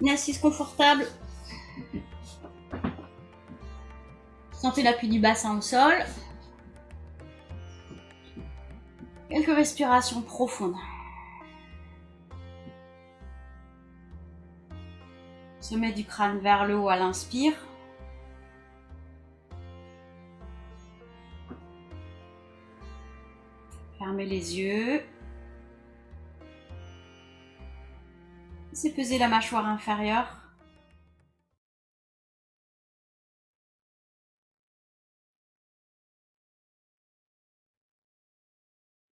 Une assise confortable. Sentez l'appui du bassin au sol. Quelques respirations profondes. Sommet du crâne vers le haut à l'inspire. Fermez les yeux. Laissez peser la mâchoire inférieure.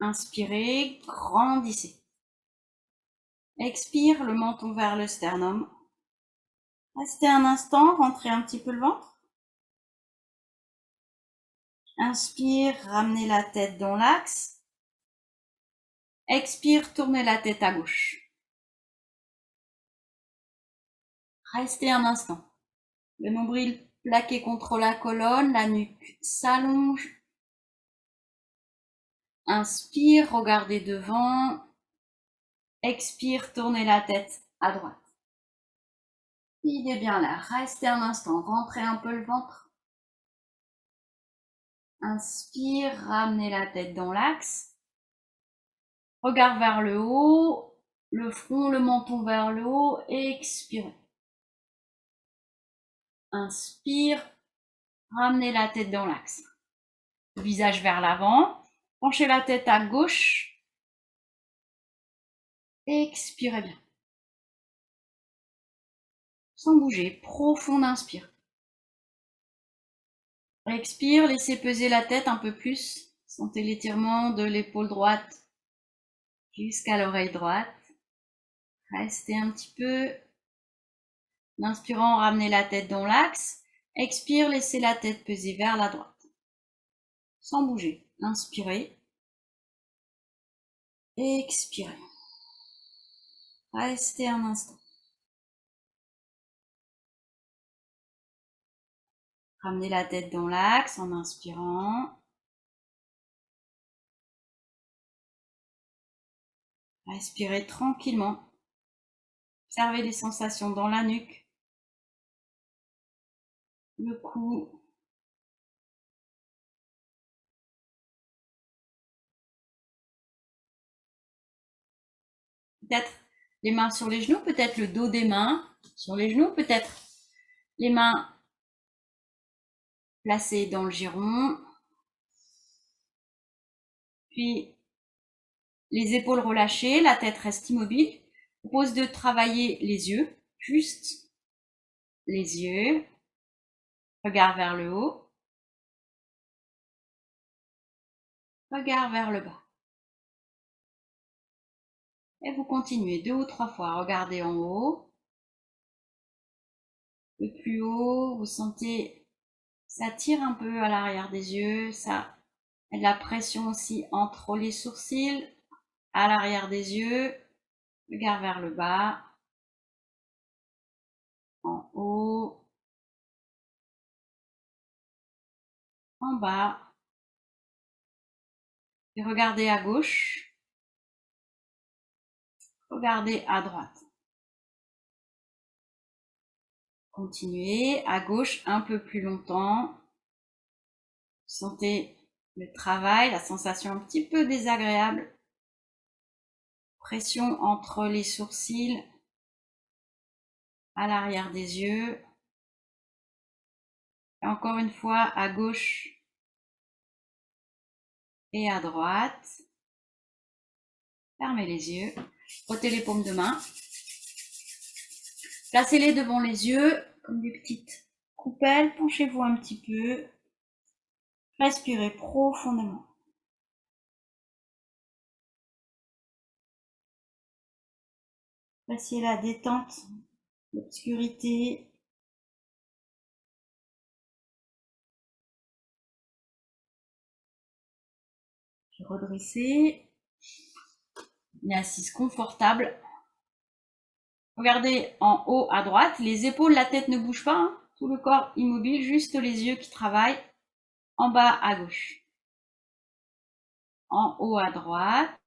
Inspirez, grandissez. Expire, le menton vers le sternum. Restez un instant, rentrez un petit peu le ventre. Inspire, ramenez la tête dans l'axe. Expire, tournez la tête à gauche. Restez un instant. Le nombril plaqué contre la colonne, la nuque s'allonge. Inspire, regardez devant. Expire, tournez la tête à droite. Idez bien là, restez un instant, rentrez un peu le ventre. Inspire, ramenez la tête dans l'axe. Regard vers le haut, le front, le menton vers le haut, expirez. Inspire, ramenez la tête dans l'axe. Le visage vers l'avant, penchez la tête à gauche. Expirez bien. Sans bouger, profond inspire. Expire, laissez peser la tête un peu plus. Sentez l'étirement de l'épaule droite jusqu'à l'oreille droite. Restez un petit peu. Inspirant, ramenez la tête dans l'axe. Expire, laissez la tête peser vers la droite. Sans bouger. Inspirez. Expirez. Restez un instant. Ramenez la tête dans l'axe en inspirant. Respirez tranquillement. Observez les sensations dans la nuque, le cou. Peut-être les mains sur les genoux, peut-être le dos des mains sur les genoux, peut-être les mains placées dans le giron. Puis les épaules relâchées, la tête reste immobile. Je propose de travailler les yeux, juste les yeux. Regard vers le haut. Regard vers le bas. Et vous continuez 2 ou 3 fois. Regardez en haut. Le plus haut, vous sentez, ça tire un peu à l'arrière des yeux, ça a de la pression aussi entre les sourcils, à l'arrière des yeux. Regard vers le bas, en haut, en bas. Et regardez à gauche, regardez à droite. Continuez à gauche un peu plus longtemps. Sentez le travail, la sensation un petit peu désagréable. Pression entre les sourcils, à l'arrière des yeux. Et encore une fois, à gauche et à droite. Fermez les yeux. Frottez les paumes de main. Placez-les devant les yeux comme des petites coupelles. Penchez-vous un petit peu. Respirez profondément. Appréciez la détente, l'obscurité. Redressez. Une assise confortable. Regardez en haut à droite. Les épaules, la tête ne bouge pas. Hein. Tout le corps immobile, juste les yeux qui travaillent. En bas à gauche. En haut à droite.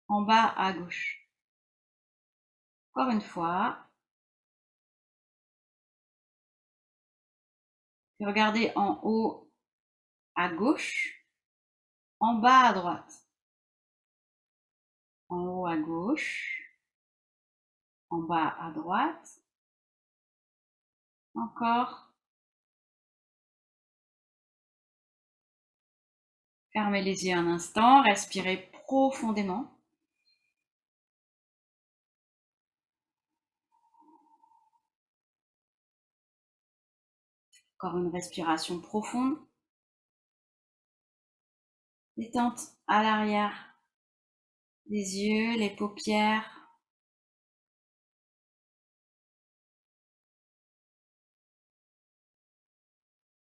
En bas à gauche. Encore une fois. Puis regardez en haut à gauche, en bas à droite. En haut à gauche, en bas à droite. Encore. Fermez les yeux un instant, respirez profondément. Encore une respiration profonde. Détente à l'arrière des yeux, les paupières.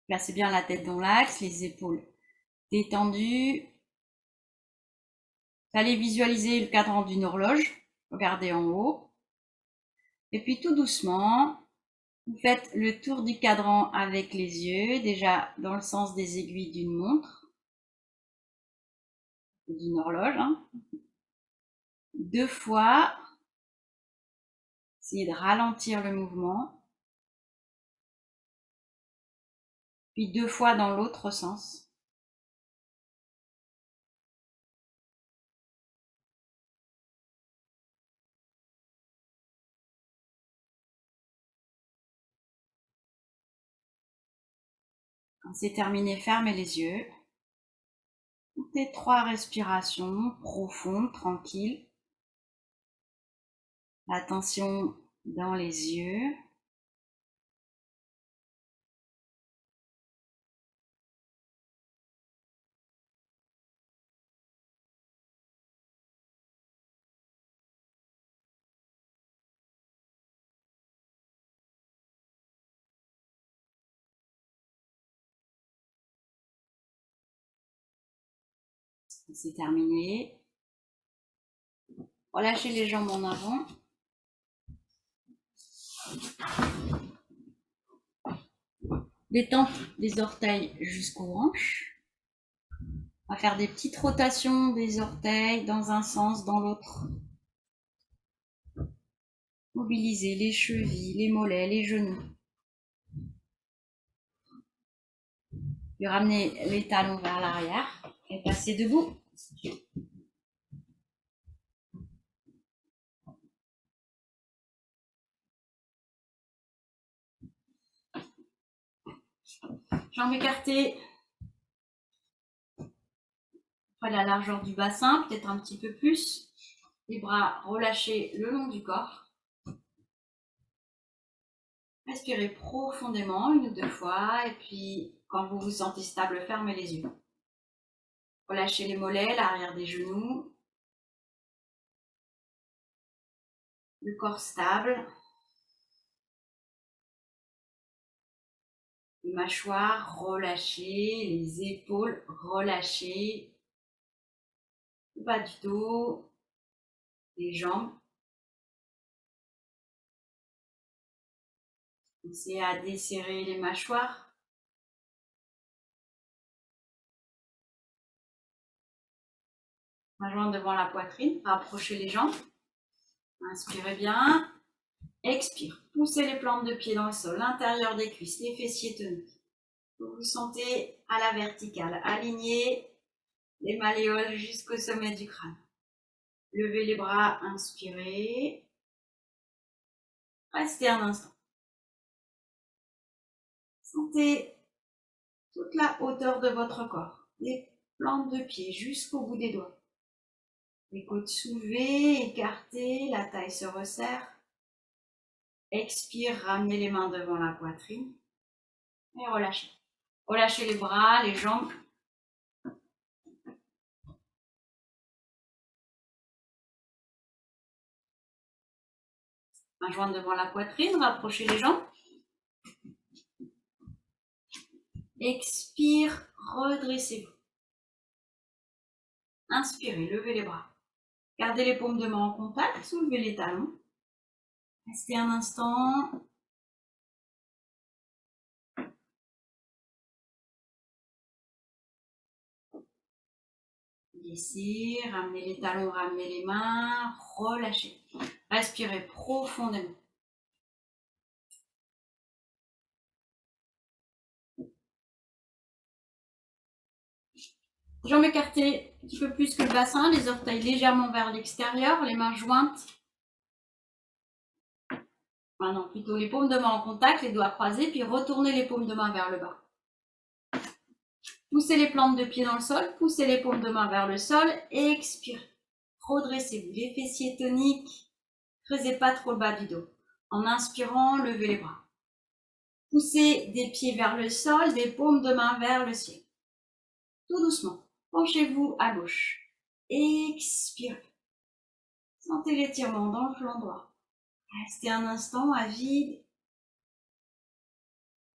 Placez bien la tête dans l'axe, les épaules détendues. Vous allez visualiser le cadran d'une horloge. Regardez en haut. Et puis tout doucement, vous faites le tour du cadran avec les yeux, déjà dans le sens des aiguilles d'une montre, d'une horloge. 2 fois. Essayez de ralentir le mouvement. Puis 2 fois dans l'autre sens. Quand c'est terminé, fermez les yeux. Faites 3 respirations profondes, tranquilles. Attention dans les yeux. C'est terminé. Relâchez les jambes en avant. Détente des orteils jusqu'aux hanches. On va faire des petites rotations des orteils dans un sens, dans l'autre. Mobilisez les chevilles, les mollets, les genoux. Puis ramenez les talons vers l'arrière et passez debout. Jambes écartées. Après la largeur du bassin, peut-être un petit peu plus. Les bras relâchés le long du corps. Respirez profondément 1 ou 2 fois et puis quand vous vous sentez stable, fermez les yeux. Relâchez les mollets, l'arrière des genoux. Le corps stable. Les mâchoires relâchées, les épaules relâchées. Le bas du dos, les jambes. Pensez à desserrer les mâchoires. Main devant la poitrine, rapprochez les jambes. Inspirez bien. Expire. Poussez les plantes de pied dans le sol, l'intérieur des cuisses, les fessiers tenus. Vous vous sentez à la verticale. Alignez les malléoles jusqu'au sommet du crâne. Levez les bras, inspirez. Restez un instant. Sentez toute la hauteur de votre corps. Les plantes de pied jusqu'au bout des doigts. Les côtes soulevées, écartées, la taille se resserre. Expire, ramenez les mains devant la poitrine et relâchez. Relâchez les bras, les jambes. Main jointe devant la poitrine, rapprochez les jambes. Expire, redressez-vous. Inspirez, levez les bras. Gardez les paumes de main en contact, soulevez les talons. Restez un instant. Laissez, ramenez les talons, ramenez les mains, relâchez. Respirez profondément. Jambes écartées un petit peu plus que le bassin, les orteils légèrement vers l'extérieur, les mains jointes. Enfin non, plutôt les paumes de main en contact, les doigts croisés, puis retournez les paumes de main vers le bas. Poussez les plantes de pied dans le sol, poussez les paumes de main vers le sol, expirez. Redressez-vous, les fessiers toniques, creusez pas trop le bas du dos. En inspirant, levez les bras. Poussez des pieds vers le sol, des paumes de main vers le ciel. Tout doucement, penchez-vous à gauche. Expirez. Sentez l'étirement dans le flanc droit. Restez un instant à vide.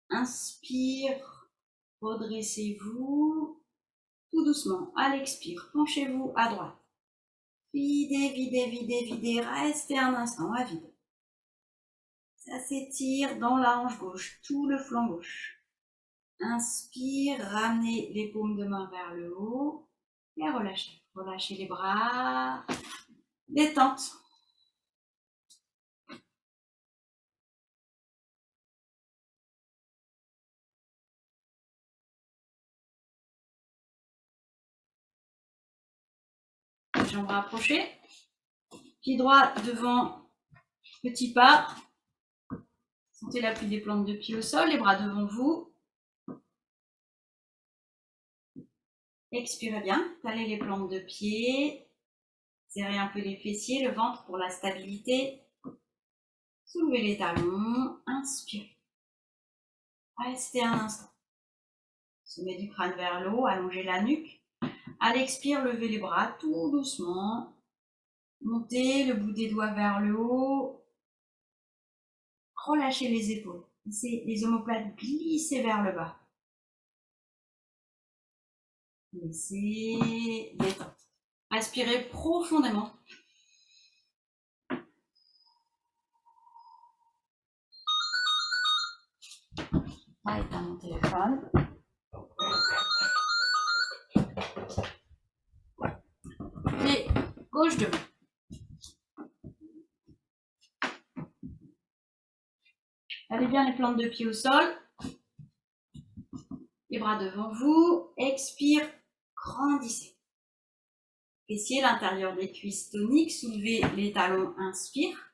Inspire, redressez-vous. Tout doucement, à l'expire, penchez-vous à droite. Videz, videz, videz, videz. Restez un instant à vide. Ça s'étire dans la hanche gauche, tout le flanc gauche. Inspire, ramenez les paumes de main vers le haut et relâchez. Relâchez les bras. Détente. Jambes rapprochées. Pied droit devant, petit pas. Sentez l'appui des plantes de pied au sol, les bras devant vous. Expirez bien, talez les plantes de pied. Serrez un peu les fessiers, le ventre pour la stabilité. Soulevez les talons, inspirez. Restez un instant. Sommet du crâne vers le haut, allongez la nuque. À l'expire, levez les bras tout doucement. Montez le bout des doigts vers le haut. Relâchez les épaules. Laissez les omoplates glisser vers le bas. Laissez détente. Respirez profondément. Là est mon téléphone. Pied gauche devant. Allez bien les plantes de pied au sol. Les bras devant vous. Expire, grandissez. Fessiers, l'intérieur des cuisses toniques. Soulevez les talons, inspire.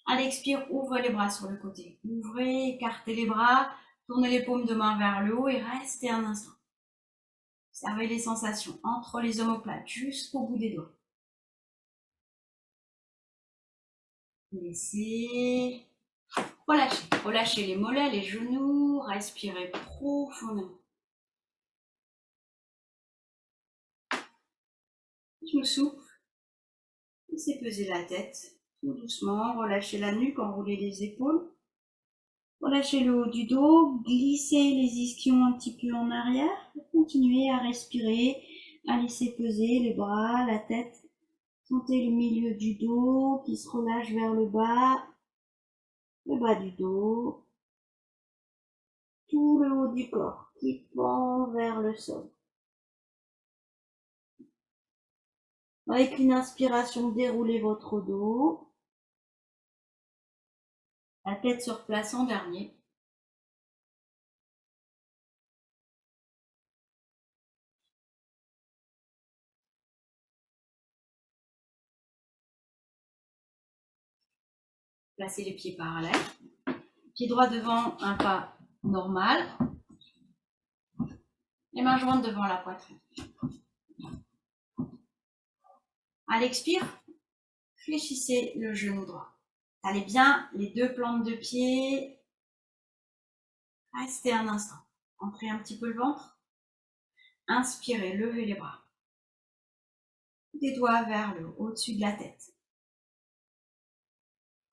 À l'expire, ouvrez les bras sur le côté. Ouvrez, écartez les bras. Tournez les paumes de main vers le haut et restez un instant. Observez les sensations entre les omoplates jusqu'au bout des doigts. Laissez. Relâchez. Relâchez les mollets, les genoux. Respirez profondément. Je me souffle. Laissez peser la tête. Tout doucement. Relâchez la nuque, enroulez les épaules. Relâchez le haut du dos. Glissez les ischions un petit peu en arrière. Continuez à respirer, à laisser peser les bras, la tête. Sentez le milieu du dos qui se relâche vers le bas du dos, tout le haut du corps qui pend vers le sol. Avec une inspiration, déroulez votre dos. La tête se replace en dernier. Placez les pieds parallèles. Pied droit devant, un pas normal. Les mains jointes devant la poitrine. À l'expire, fléchissez le genou droit. Allez bien les deux plantes de pied. Restez un instant. Entrez un petit peu le ventre. Inspirez, levez les bras. Des doigts vers le haut, au-dessus de la tête.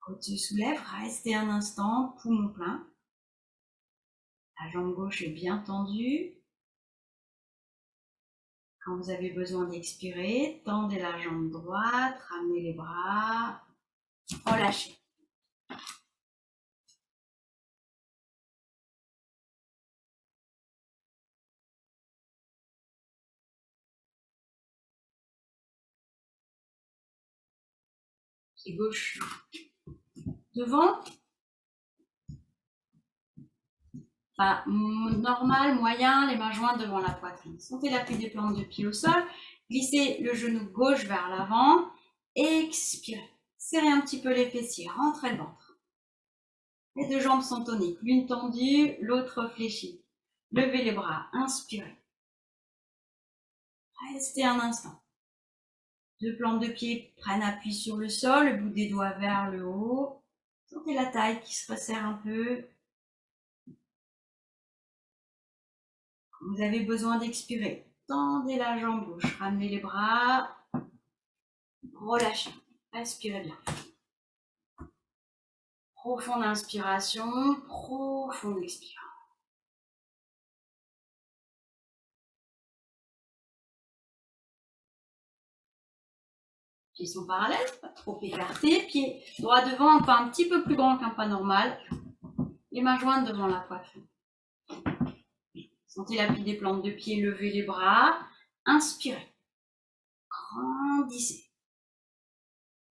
Côte se soulève, restez un instant, poumon plein. La jambe gauche est bien tendue. Quand vous avez besoin d'expirer, tendez la jambe droite, ramenez les bras, relâchez. Pied gauche devant. Enfin, normal, moyen, les mains jointes devant la poitrine. Sentez l'appui des plantes de pied au sol. Glissez le genou gauche vers l'avant. Expirez. Serrez un petit peu les fessiers. Rentrez le ventre. Les deux jambes sont toniques. L'une tendue, l'autre fléchie. Levez les bras. Inspirez. Restez un instant. Deux plantes de pied prennent appui sur le sol. Le bout des doigts vers le haut. Sentez la taille qui se resserre un peu. Vous avez besoin d'expirer. Tendez la jambe gauche, ramenez les bras, relâchez, respirez bien. Profonde inspiration, profonde expiration. Pieds sont parallèles, pas trop écartés. Pied droit devant, pas un petit peu plus grand qu'un pas normal. Les mains jointes devant la poitrine. Sentez l'appui des plantes de pied, levez les bras. Inspirez. Grandissez.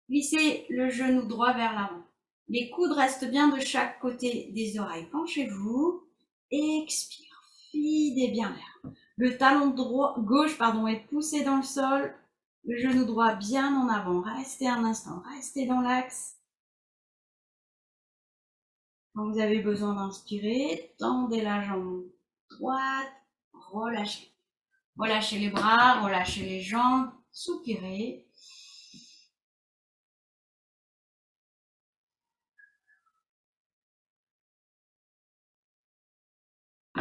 Glissez le genou droit vers l'avant. Les coudes restent bien de chaque côté des oreilles. Penchez-vous. Expire. Videz bien l'air. Le talon gauche est poussé dans le sol. Le genou droit bien en avant. Restez un instant. Restez dans l'axe. Quand vous avez besoin d'inspirer, tendez la jambe droite. Relâchez. Relâchez les bras, relâchez les jambes. Soupirez.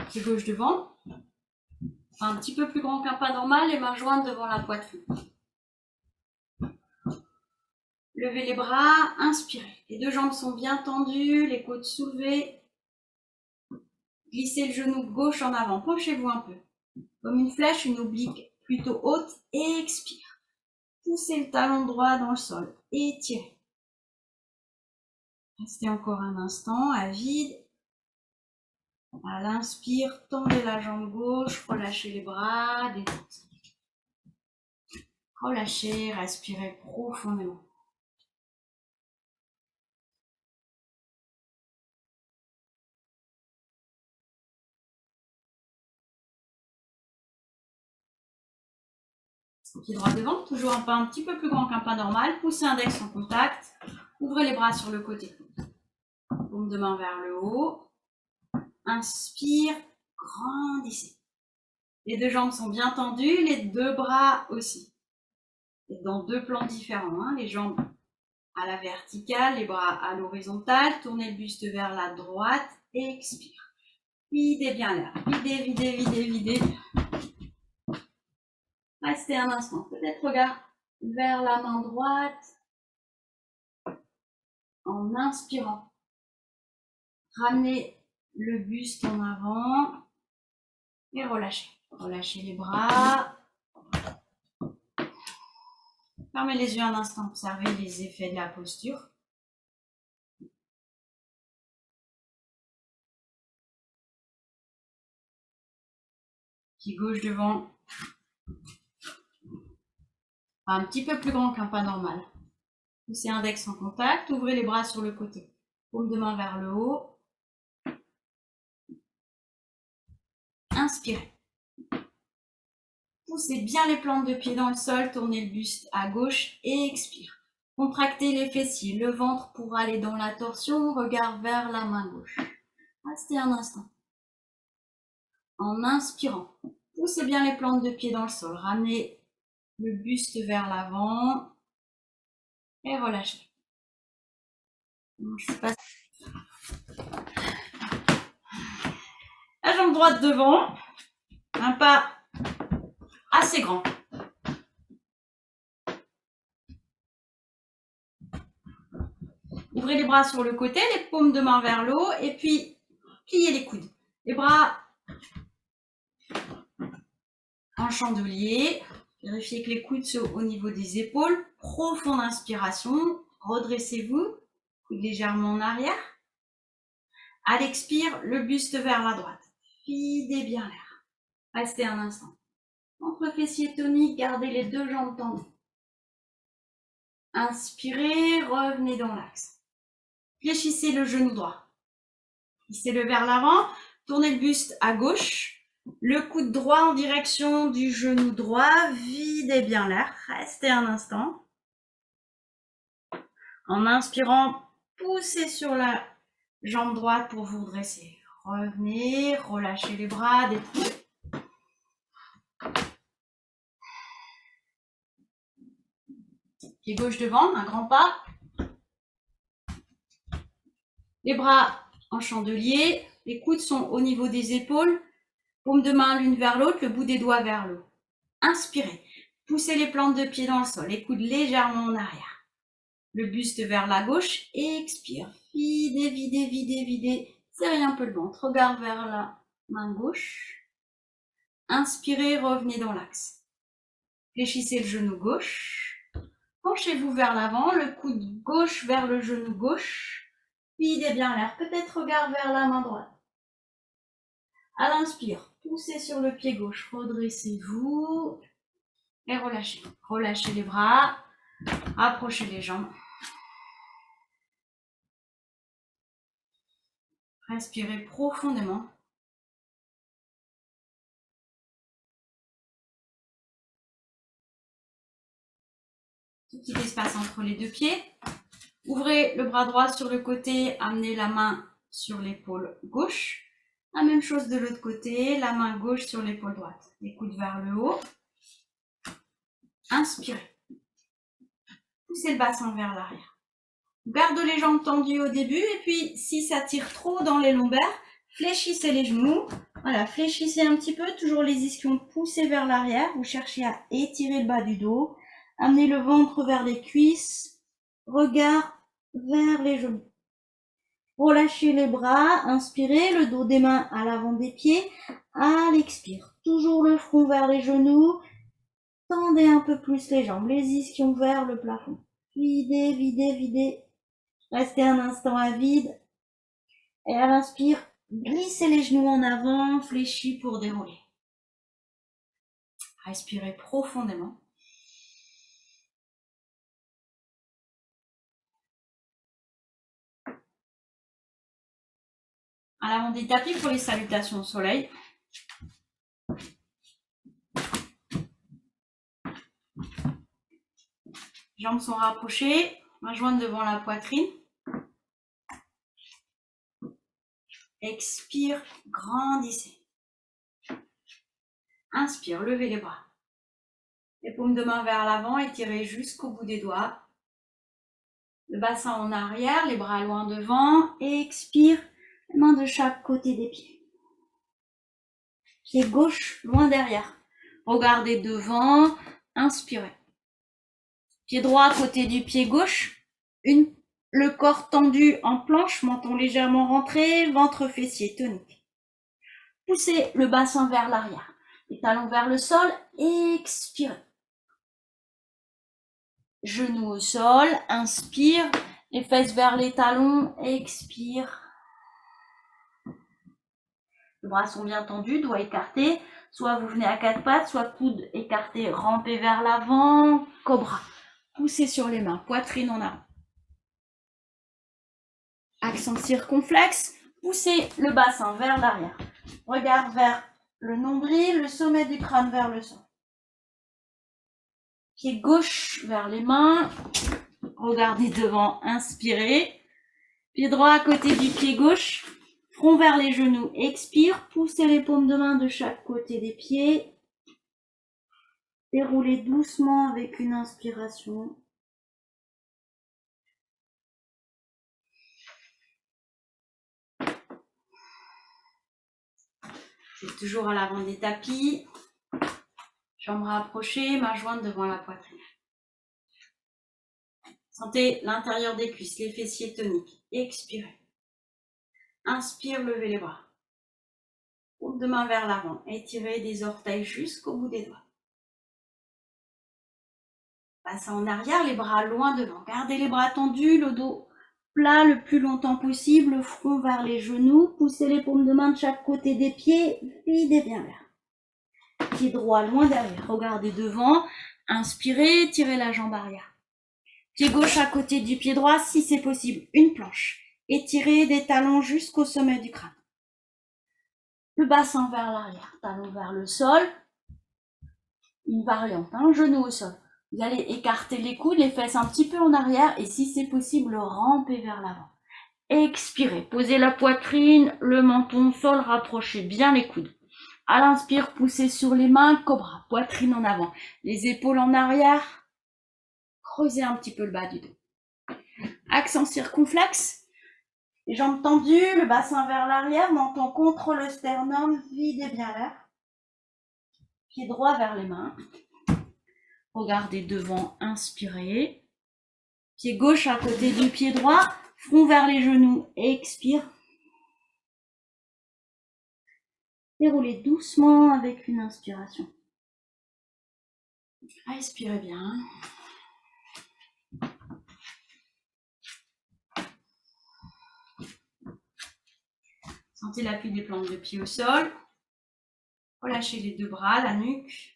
Pied gauche devant. Un petit peu plus grand qu'un pas normal, les mains jointes devant la poitrine. Levez les bras, inspirez. Les deux jambes sont bien tendues, les côtes soulevées. Glissez le genou gauche en avant, penchez-vous un peu. Comme une flèche, une oblique plutôt haute, et expire. Poussez le talon droit dans le sol, étirez. Restez encore un instant à vide. À l'inspire, tendez la jambe gauche, relâchez les bras, détente. Relâchez, respirez profondément. Pied droit devant, toujours un pas un petit peu plus grand qu'un pas normal. Poussez index en contact. Ouvrez les bras sur le côté. Paume de main vers le haut. Inspire, grandissez. Les deux jambes sont bien tendues, les deux bras aussi. Et dans deux plans différents, les jambes à la verticale, les bras à l'horizontale. Tournez le buste vers la droite et expire. Videz bien l'air. Videz, videz, videz, videz. Restez un instant. Peut-être regard vers la main droite. En inspirant. Ramenez le buste en avant. Et relâchez. Relâchez les bras. Fermez les yeux un instant. Observez les effets de la posture. Pied gauche devant. Un petit peu plus grand qu'un pas normal. Poussez index en contact. Ouvrez les bras sur le côté. Paume de main vers le haut. Inspirez. Poussez bien les plantes de pied dans le sol. Tournez le buste à gauche et expire. Contractez les fessiers, le ventre pour aller dans la torsion. Regard vers la main gauche. Restez un instant. En inspirant, poussez bien les plantes de pied dans le sol. Ramenez le buste vers l'avant et relâchez. La jambe droite devant, un pas assez grand. Ouvrez les bras sur le côté, les paumes de main vers le haut et puis pliez les coudes. Les bras en chandelier. Vérifiez que les coudes sont au niveau des épaules. Profonde inspiration. Redressez-vous. Coude légèrement en arrière. À l'expire, le buste vers la droite. Videz bien l'air. Restez un instant. Entre fessiers toniques, gardez les deux jambes tendues. Inspirez, revenez dans l'axe. Fléchissez le genou droit. Plissez-le vers l'avant, tournez le buste à gauche. Le coude droit en direction du genou droit, videz bien l'air. Restez un instant. En inspirant, poussez sur la jambe droite pour vous redresser. Revenez, relâchez les bras, détendez. Pied gauche devant, un grand pas. Les bras en chandelier, les coudes sont au niveau des épaules. Paume de main l'une vers l'autre, le bout des doigts vers le haut. Inspirez, poussez les plantes de pied dans le sol, les coudes légèrement en arrière. Le buste vers la gauche, expire. Videz, videz, videz, videz. Serrez un peu le ventre, regard vers la main gauche. Inspirez, revenez dans l'axe. Fléchissez le genou gauche. Penchez-vous vers l'avant, le coude gauche vers le genou gauche. Videz bien l'air, peut-être regard vers la main droite. À l'inspire, poussez sur le pied gauche, redressez-vous et relâchez. Relâchez les bras, approchez les jambes. Respirez profondément. Tout petit espace entre les deux pieds. Ouvrez le bras droit sur le côté, amenez la main sur l'épaule gauche. La même chose de l'autre côté, la main gauche sur l'épaule droite. Les coudes vers le haut. Inspirez. Poussez le bassin vers l'arrière. Garde les jambes tendues au début et puis si ça tire trop dans les lombaires, fléchissez les genoux. Voilà, fléchissez un petit peu, toujours les ischions poussés vers l'arrière. Vous cherchez à étirer le bas du dos. Amenez le ventre vers les cuisses. Regard vers les genoux. Relâchez les bras, inspirez, le dos des mains à l'avant des pieds. À l'expire, toujours le front vers les genoux. Tendez un peu plus les jambes, les ischions vers le plafond. Videz, videz, videz. Restez un instant à vide. Et à l'inspire, glissez les genoux en avant, fléchis pour dérouler. Respirez profondément. À l'avant des tapis pour les salutations au soleil. Jambes sont rapprochées, mains jointes devant la poitrine. Expire, grandissez. Inspire, levez les bras. Les paumes de main vers l'avant, étirez jusqu'au bout des doigts. Le bassin en arrière, les bras loin devant. Expire, les mains de chaque côté des pieds. Pied gauche loin derrière. Regardez devant, inspirez. Pied droit à côté du pied gauche. Le corps tendu en planche, menton légèrement rentré, ventre fessier tonique. Poussez le bassin vers l'arrière. Les talons vers le sol, expirez. Genoux au sol, inspire. Les fesses vers les talons, expire. Les bras sont bien tendus, doigts écartés. Soit vous venez à quatre pattes, soit coudes écartés, rampez vers l'avant, cobra. Poussez sur les mains, poitrine en avant. Accent circonflexe, poussez le bassin vers l'arrière. Regard vers le nombril, le sommet du crâne vers le sol. Pied gauche vers les mains. Regardez devant, inspirez. Pied droit à côté du pied gauche. Front vers les genoux, expire. Poussez les paumes de main de chaque côté des pieds. Déroulez doucement avec une inspiration. C'est toujours à l'avant des tapis. Jambes rapprochées, mains jointes devant la poitrine. Sentez l'intérieur des cuisses, les fessiers toniques. Expirez. Inspire, levez les bras. Paume de main vers l'avant. Étirez des orteils jusqu'au bout des doigts. Passez en arrière, les bras loin devant. Gardez les bras tendus, le dos plat le plus longtemps possible, le front vers les genoux. Poussez les paumes de main de chaque côté des pieds. Videz bien l'air. Pied droit loin derrière. Regardez devant. Inspirez, tirez la jambe arrière. Pied gauche à côté du pied droit, si c'est possible, une planche. Étirez des talons jusqu'au sommet du crâne. Le bassin vers l'arrière, talons vers le sol. Une variante, genou au sol. Vous allez écarter les coudes, les fesses un petit peu en arrière et si c'est possible, ramper vers l'avant. Expirez, posez la poitrine, le menton au sol, rapprochez bien les coudes. À l'inspire, poussez sur les mains, cobra, poitrine en avant. Les épaules en arrière, creusez un petit peu le bas du dos. Accent circonflexe, les jambes tendues, le bassin vers l'arrière, menton contre le sternum, videz bien l'air. Pied droit vers les mains. Regardez devant, inspirez. Pied gauche à côté du pied droit, front vers les genoux, expire. Déroulez doucement avec une inspiration. Respirez bien. Sentez l'appui des plantes de pied au sol. Relâchez les deux bras, la nuque.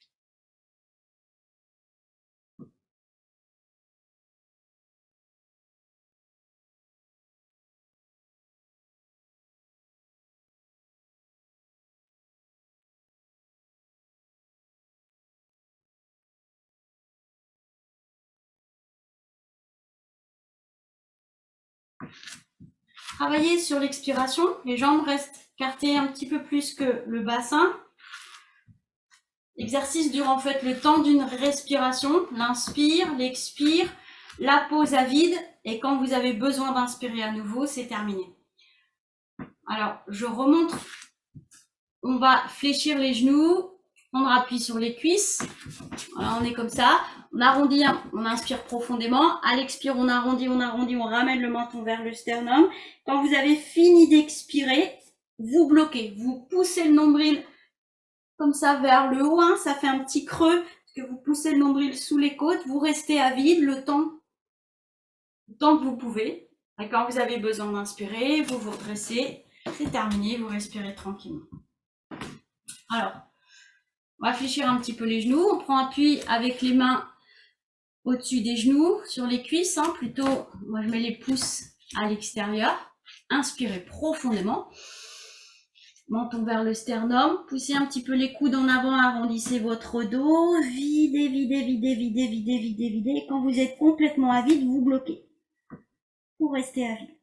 Travaillez sur l'expiration. Les jambes restent écartées un petit peu plus que le bassin. L'exercice dure en fait le temps d'une respiration. L'inspire, l'expire, la pause à vide. Et quand vous avez besoin d'inspirer à nouveau, c'est terminé. Alors, je remonte. On va fléchir les genoux, prendre appui sur les cuisses. Voilà, on est comme ça. On arrondit, on inspire profondément. À l'expire, on arrondit, on ramène le menton vers le sternum. Quand vous avez fini d'expirer, vous bloquez. Vous poussez le nombril comme ça vers le haut. Ça fait un petit creux parce que vous poussez le nombril sous les côtes. Vous restez à vide le temps que vous pouvez. Et quand vous avez besoin d'inspirer, vous vous redressez. C'est terminé, vous respirez tranquillement. Alors, on va fléchir un petit peu les genoux. On prend appui avec les mains au-dessus des genoux, sur les cuisses. Plutôt, moi je mets les pouces à l'extérieur. Inspirez profondément. Menton vers le sternum. Poussez un petit peu les coudes en avant, arrondissez votre dos. Videz, videz, videz, videz, videz, videz, videz. Et quand vous êtes complètement à vide, vous bloquez. Pour rester à vide.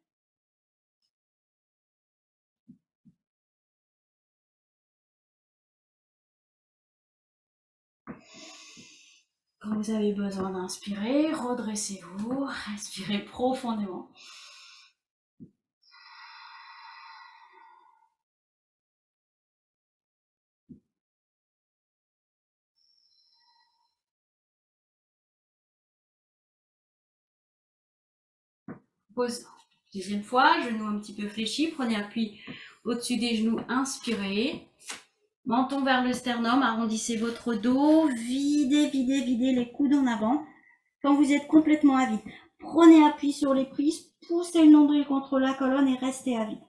Quand vous avez besoin d'inspirer, redressez-vous, respirez profondément. Pause. Deuxième fois, genoux un petit peu fléchis, prenez appui au-dessus des genoux, inspirez. Menton vers le sternum, arrondissez votre dos, videz, videz, videz les coudes en avant. Quand vous êtes complètement à vide, prenez appui sur les cuisses, poussez le nombril contre la colonne et restez à vide.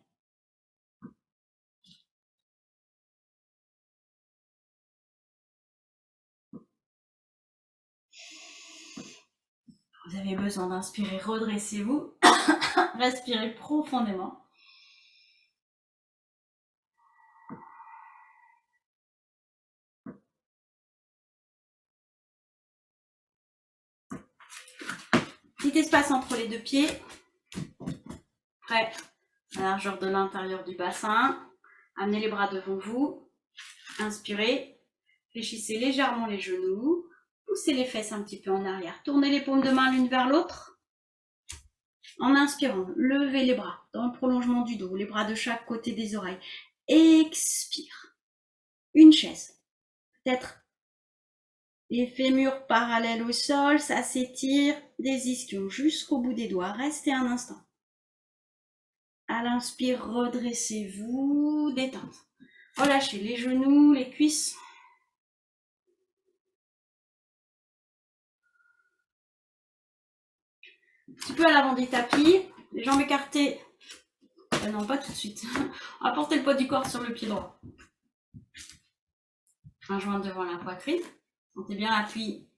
Vous avez besoin d'inspirer, redressez-vous, respirez profondément. Petit espace entre les deux pieds, prêt à la largeur de l'intérieur du bassin. Amenez les bras devant vous, inspirez, fléchissez légèrement les genoux, poussez les fesses un petit peu en arrière, tournez les paumes de main l'une vers l'autre. En inspirant, levez les bras dans le prolongement du dos, les bras de chaque côté des oreilles. Expire. Une chaise. Peut-être les fémurs parallèles au sol, ça s'étire, des ischions jusqu'au bout des doigts. Restez un instant. À l'inspire, redressez-vous, détente. Relâchez les genoux, les cuisses. Un petit peu à l'avant des tapis, les jambes écartées. Non, pas tout de suite. On va porter le poids du corps sur le pied droit. Un joint devant la poitrine. Sentez bien l'appui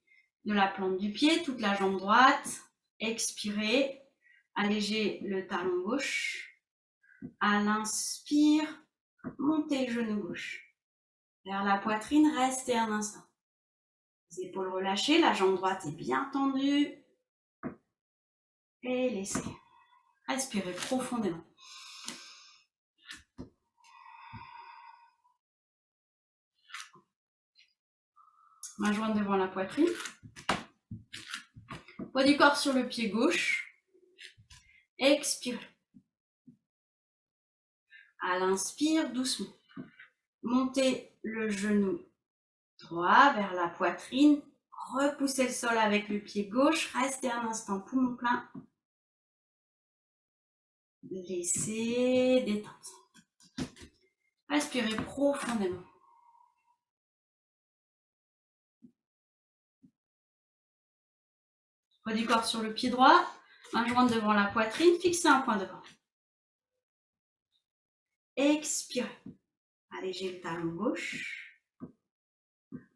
de la plante du pied, toute la jambe droite. Expirez, allégez le talon gauche. À l'inspire, montez le genou gauche. Vers la poitrine, restez un instant. Les épaules relâchées, la jambe droite est bien tendue. Et laissez. Respirez profondément. Main jointe devant la poitrine. Poids du corps sur le pied gauche. Expirez. À l'inspire, doucement. Montez le genou droit vers la poitrine. Repoussez le sol avec le pied gauche. Restez un instant, poumon plein. Laissez détente. Respirez profondément. Poids du corps sur le pied droit. Main jointe devant la poitrine. Fixez un point devant. Expirez. Allégez le talon gauche.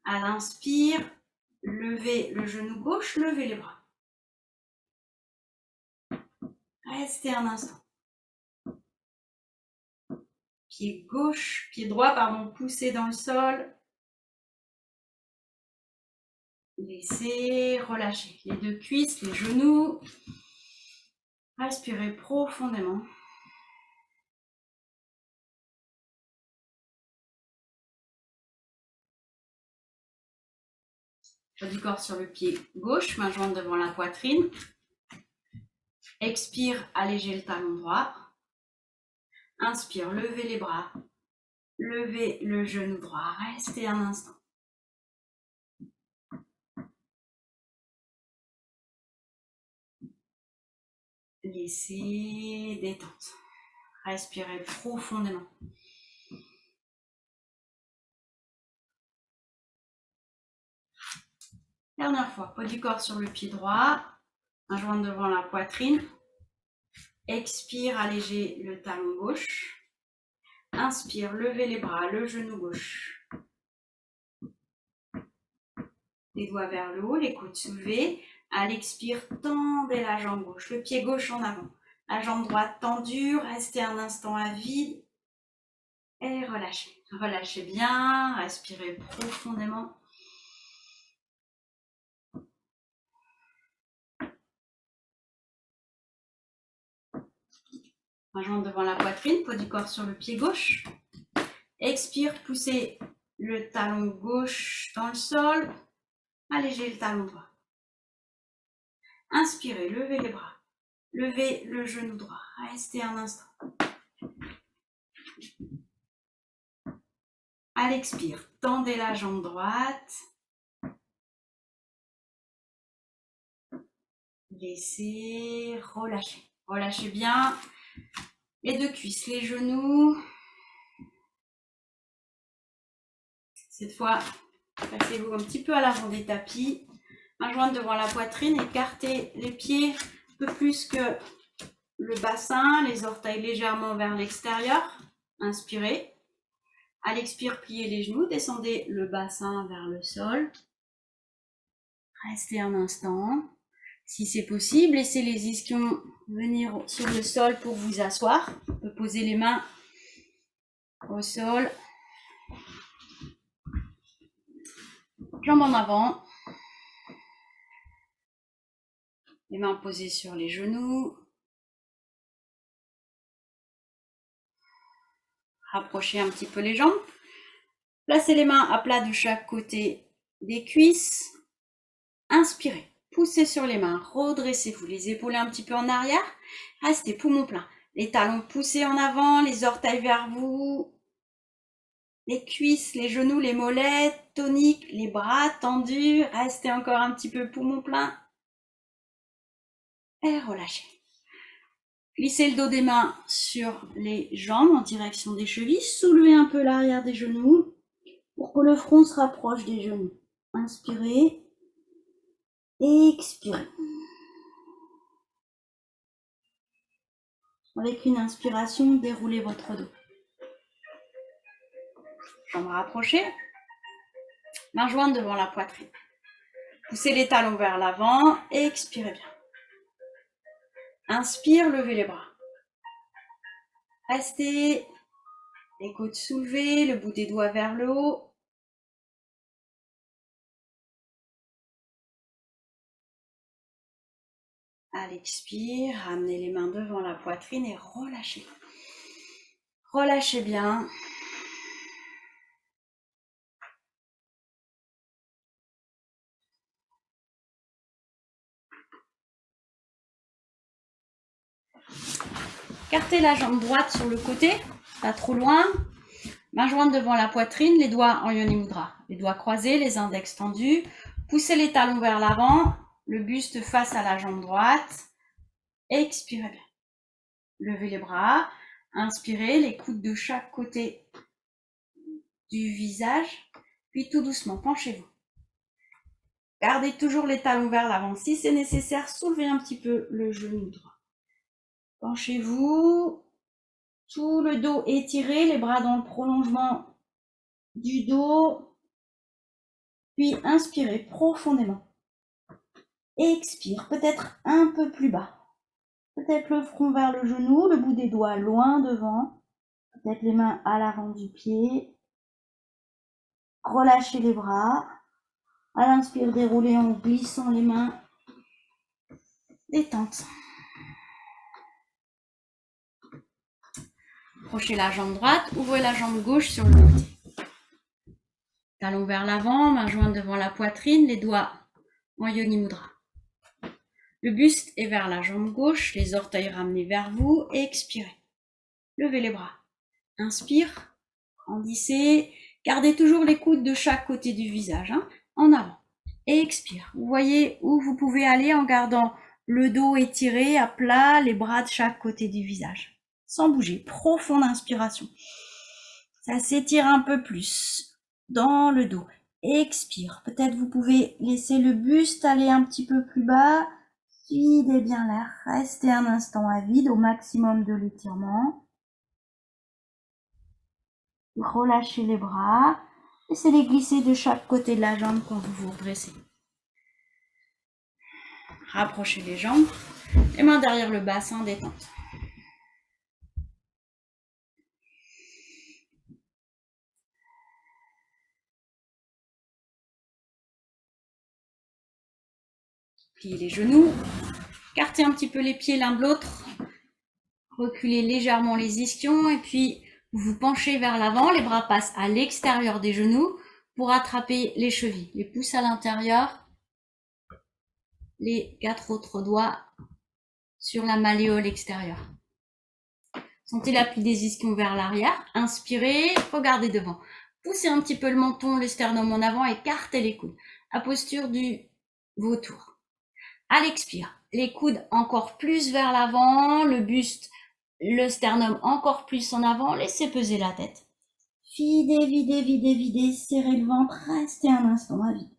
À l'inspire, levez le genou gauche, levez les bras. Restez un instant. Pied gauche, pied droit, pardon, poussez dans le sol. Laissez relâcher les deux cuisses, les genoux. Respirez profondément. Poids du corps sur le pied gauche, main jointe devant la poitrine. Expire, allégez le talon droit. Inspire, levez les bras. Levez le genou droit. Restez un instant. Laissez détente. Respirez profondément. Dernière fois, poids du corps sur le pied droit, main jointe devant la poitrine. Expire, allégez le talon gauche. Inspire, levez les bras, le genou gauche. Les doigts vers le haut, les coudes soulevés. À l'expire, tendez la jambe gauche, le pied gauche en avant. La jambe droite tendue, restez un instant à vide. Et relâchez. Relâchez bien, respirez profondément. Main jointe devant la poitrine, poids du corps sur le pied gauche. Expire, poussez le talon gauche dans le sol. Allégez le talon droit. Inspirez, levez les bras. Levez le genou droit. Restez un instant. À l'expire, tendez la jambe droite. Laissez relâcher. Relâchez bien les deux cuisses, les genoux. Cette fois, passez-vous un petit peu à l'avant des tapis. Main jointe devant la poitrine, écartez les pieds un peu plus que le bassin, les orteils légèrement vers l'extérieur. Inspirez. À l'expire, pliez les genoux, descendez le bassin vers le sol. Restez un instant. Si c'est possible, laissez les ischions venir sur le sol pour vous asseoir. Vous pouvez poser les mains au sol. Jambes en avant. Les mains posées sur les genoux. Rapprochez un petit peu les jambes. Placez les mains à plat de chaque côté des cuisses. Inspirez. Poussez sur les mains. Redressez-vous. Les épaules un petit peu en arrière. Restez poumon plein. Les talons poussés en avant. Les orteils vers vous. Les cuisses, les genoux, les mollets toniques. Les bras tendus. Restez encore un petit peu poumon plein. Et relâchez. Glissez le dos des mains sur les jambes en direction des chevilles. Soulevez un peu l'arrière des genoux pour que le front se rapproche des genoux. Inspirez. Expirez. Avec une inspiration, déroulez votre dos. Jambes rapprochées. Main jointe devant la poitrine. Poussez les talons vers l'avant. Expirez bien. Inspire, levez les bras. Restez les côtes soulevées, le bout des doigts vers le haut. À l'expire, ramenez les mains devant la poitrine et relâchez. Relâchez bien. Écartez la jambe droite sur le côté, pas trop loin. Main jointe devant la poitrine, les doigts en Yoni Mudra. Les doigts croisés, les index tendus. Poussez les talons vers l'avant, le buste face à la jambe droite. Expirez bien. Levez les bras. Inspirez, les coudes de chaque côté du visage. Puis tout doucement, penchez-vous. Gardez toujours les talons vers l'avant. Si c'est nécessaire, soulevez un petit peu le genou droit. Penchez-vous. Tout le dos étiré, les bras dans le prolongement du dos. Puis inspirez profondément. Expire, peut-être un peu plus bas. Peut-être le front vers le genou, le bout des doigts loin devant. Peut-être les mains à l'avant du pied. Relâchez les bras. À l'inspire, déroulez en glissant les mains. Détente. Approchez la jambe droite, ouvrez la jambe gauche sur le côté. Talons vers l'avant, main jointe devant la poitrine, les doigts en Yoni Mudra. Le buste est vers la jambe gauche, les orteils ramenés vers vous et expirez. Levez les bras. Inspire, grandissez. Gardez toujours les coudes de chaque côté du visage, en avant. Et expire. Vous voyez où vous pouvez aller en gardant le dos étiré à plat, les bras de chaque côté du visage. Sans bouger. Profonde inspiration. Ça s'étire un peu plus dans le dos. Expire. Peut-être vous pouvez laisser le buste aller un petit peu plus bas. Videz bien l'air. Restez un instant à vide au maximum de l'étirement. Relâchez les bras. Laissez-les glisser de chaque côté de la jambe quand vous vous redressez. Rapprochez les jambes. Les mains derrière le bassin, détente. Pliez les genoux. Écartez un petit peu les pieds l'un de l'autre. Reculez légèrement les ischions et puis vous vous penchez vers l'avant. Les bras passent à l'extérieur des genoux pour attraper les chevilles. Les pouces à l'intérieur. Les 4 autres doigts sur la malléole extérieure. Sentez l'appui des ischions vers l'arrière. Inspirez, regardez devant. Poussez un petit peu le menton, le sternum en avant, écartez les coudes. À posture du vautour. À l'expire, les coudes encore plus vers l'avant, le buste, le sternum encore plus en avant. Laissez peser la tête. Videz, videz, videz, videz. Serrez le ventre. Restez un instant à vide.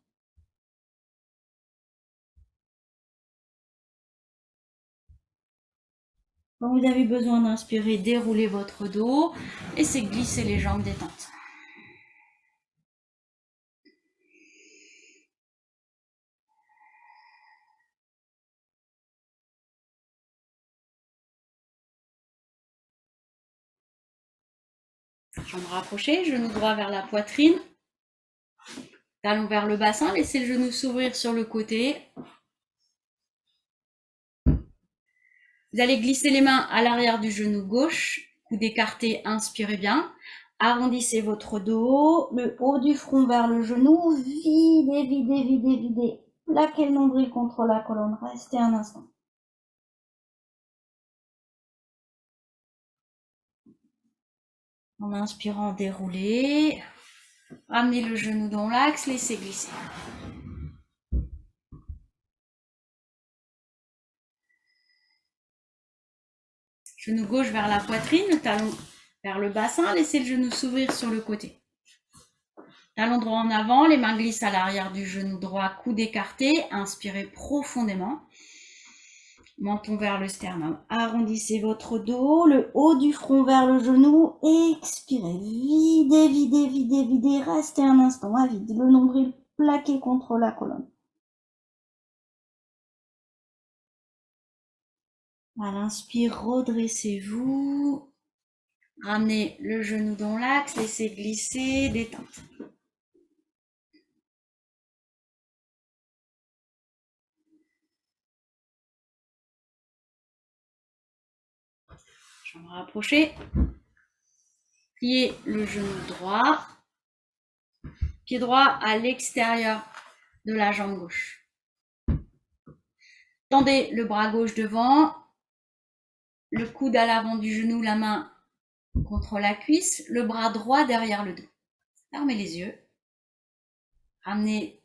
Quand vous avez besoin d'inspirer, déroulez votre dos. Laissez glisser les jambes, détente. Jambes rapprochées, genoux droit vers la poitrine. Talons vers le bassin, laissez le genou s'ouvrir sur le côté. Vous allez glisser les mains à l'arrière du genou gauche, coude écarté, inspirez bien. Arrondissez votre dos, le haut du front vers le genou, videz, videz, videz, videz. Plaquez le nombril contre la colonne, restez un instant. En inspirant, déroulez. Ramenez le genou dans l'axe, laissez glisser. Genou gauche vers la poitrine, le talon vers le bassin, laissez le genou s'ouvrir sur le côté. Talon droit en avant, les mains glissent à l'arrière du genou droit, coude écarté, inspirez profondément. Menton vers le sternum. Arrondissez votre dos, le haut du front vers le genou. Expirez. Videz, videz, videz, videz. Restez un instant à vide. Le nombril plaqué contre la colonne. À l'inspire, redressez-vous. Ramenez le genou dans l'axe, laissez glisser, détente. Jambes rapprochées. Pliez le genou droit. Pied droit à l'extérieur de la jambe gauche. Tendez le bras gauche devant. Le coude à l'avant du genou, la main contre la cuisse. Le bras droit derrière le dos. Fermez les yeux. Ramenez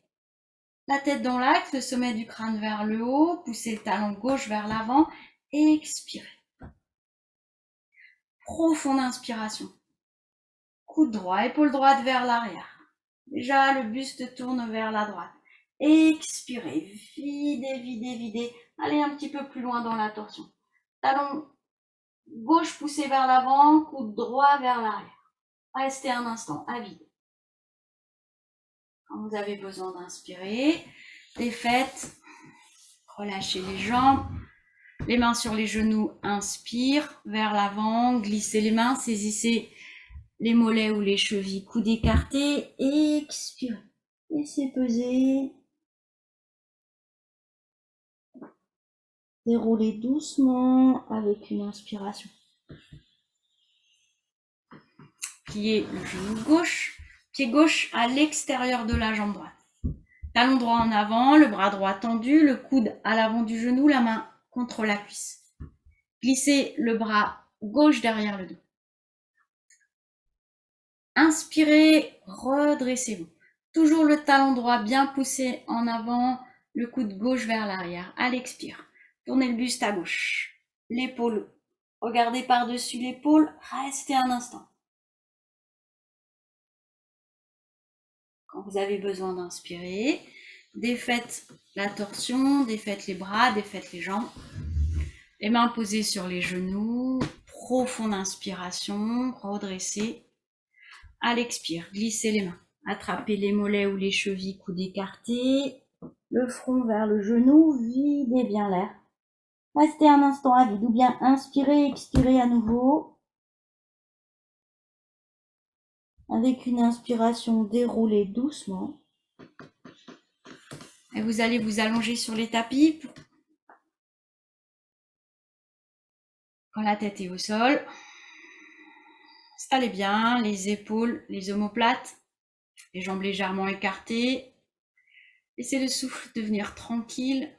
la tête dans l'axe, le sommet du crâne vers le haut. Poussez le talon gauche vers l'avant. Expirez. Profonde inspiration. Coude droit, épaule droite vers l'arrière. Déjà, le buste tourne vers la droite. Expirez, videz, videz, videz. Allez un petit peu plus loin dans la torsion. Talon gauche poussé vers l'avant, coude droit vers l'arrière. Restez un instant à vide. Quand vous avez besoin d'inspirer, défaite, relâchez les jambes. Les mains sur les genoux, inspire vers l'avant, glissez les mains, saisissez les mollets ou les chevilles, coudes écartés, expirez. Laissez peser. Déroulez doucement avec une inspiration. Pliez le genou gauche, pied gauche à l'extérieur de la jambe droite. Talon droit en avant, le bras droit tendu, le coude à l'avant du genou, la main contre la cuisse. Glissez le bras gauche derrière le dos. Inspirez, redressez-vous. Toujours le talon droit bien poussé en avant, le coude gauche vers l'arrière. À l'expire, tournez le buste à gauche. L'épaule, regardez par-dessus l'épaule, restez un instant. Quand vous avez besoin d'inspirer, défaites la torsion, défaites les bras, défaites les jambes. Les mains posées sur les genoux, profonde inspiration, redressez. À l'expire, glissez les mains. Attrapez les mollets ou les chevilles, coudes écartés. Le front vers le genou, videz bien l'air. Restez un instant à vide ou bien inspirez, expirez à nouveau. Avec une inspiration, déroulez doucement. Et vous allez vous allonger sur les tapis. Quand la tête est au sol, installez bien les épaules, les omoplates, les jambes légèrement écartées. Laissez le souffle devenir tranquille.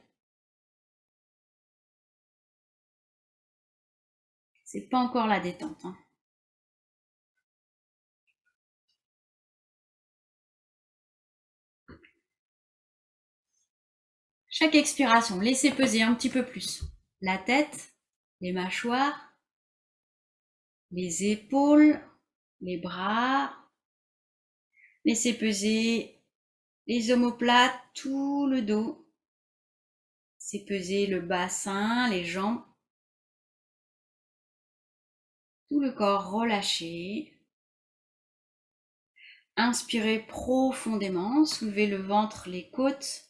C'est pas encore la détente. Chaque expiration, laissez peser un petit peu plus la tête, les mâchoires, les épaules, les bras. Laissez peser les omoplates, tout le dos. Laissez peser le bassin, les jambes. Tout le corps relâché. Inspirez profondément, soulevez le ventre, les côtes.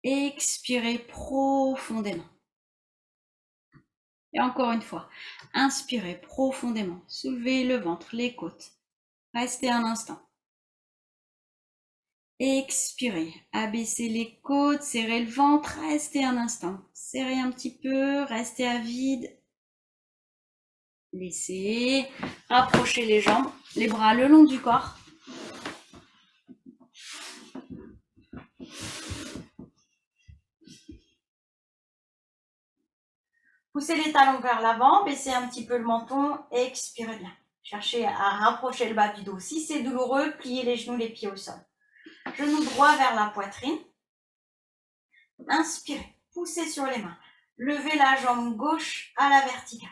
Expirez profondément. Et encore une fois, inspirez profondément, soulevez le ventre, les côtes. Restez un instant. Expirez, abaissez les côtes, serrez le ventre, restez un instant. Serrez un petit peu, restez à vide. Laissez, rapprochez les jambes, les bras le long du corps. Poussez les talons vers l'avant, baissez un petit peu le menton, expirez bien. Cherchez à rapprocher le bas du dos. Si c'est douloureux, pliez les genoux, les pieds au sol. Genou droit vers la poitrine. Inspirez, poussez sur les mains. Levez la jambe gauche à la verticale.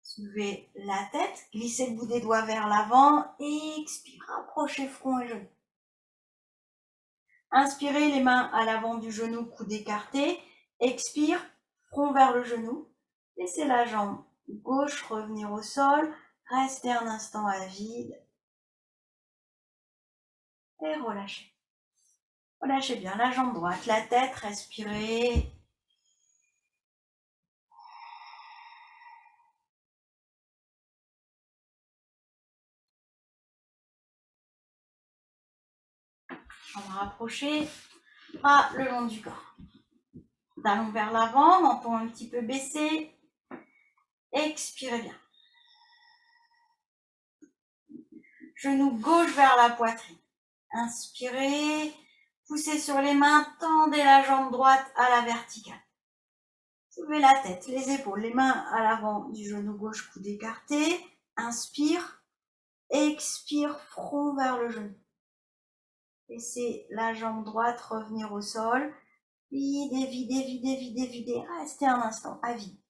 Soulevez la tête, glissez le bout des doigts vers l'avant, expire, rapprochez front et genou. Inspirez, les mains à l'avant du genou, coude écarté. Expire, front vers le genou. Laissez la jambe gauche revenir au sol. Restez un instant à vide. Et relâchez. Relâchez bien la jambe droite, la tête, respirez. On va rapprocher, bras le long du corps. Talons vers l'avant, menton un petit peu baissé. Expirez bien. Genou gauche vers la poitrine. Inspirez, poussez sur les mains, tendez la jambe droite à la verticale. Soulevez la tête, les épaules, les mains à l'avant du genou gauche, coude écarté. Inspire, expire, front vers le genou. Laissez la jambe droite revenir au sol. Videz, videz, videz, videz, videz. Restez un instant à vide.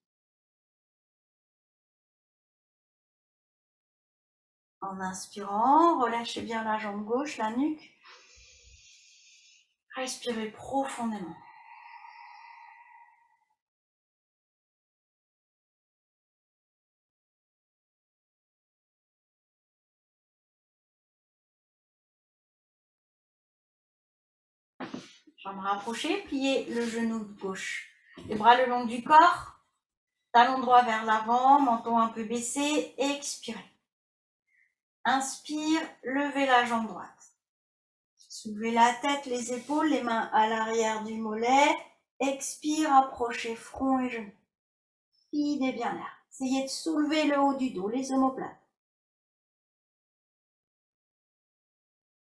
En inspirant, relâchez bien la jambe gauche, la nuque. Respirez profondément. Jambes rapprochées, pliez le genou gauche. Les bras le long du corps, talon droit vers l'avant, menton un peu baissé, expirez. Inspire, levez la jambe droite. Soulevez la tête, les épaules, les mains à l'arrière du mollet. Expire, approchez front et genoux. Videz bien l'air. Essayez de soulever le haut du dos, les omoplates.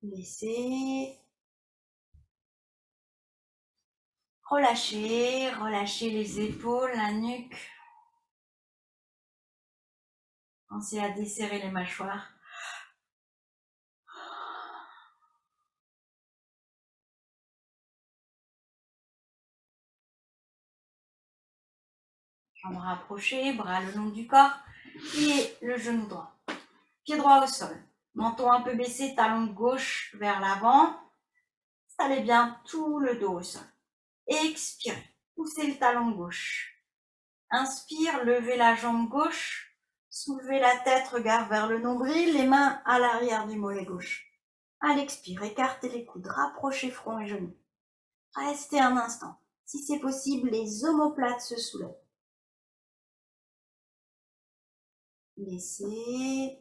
Laissez. Relâchez, relâchez les épaules, la nuque. Pensez à desserrer les mâchoires. Jambes rapprochées, bras le long du corps, pliez le genou droit. Pied droit au sol, menton un peu baissé, talon gauche vers l'avant. Installez bien tout le dos au sol. Expirez, poussez le talon gauche. Inspire, levez la jambe gauche. Soulevez la tête, regard vers le nombril, les mains à l'arrière du mollet gauche. À l'expire, écartez les coudes, rapprochez front et genoux. Restez un instant. Si c'est possible, les omoplates se soulèvent. Laissez.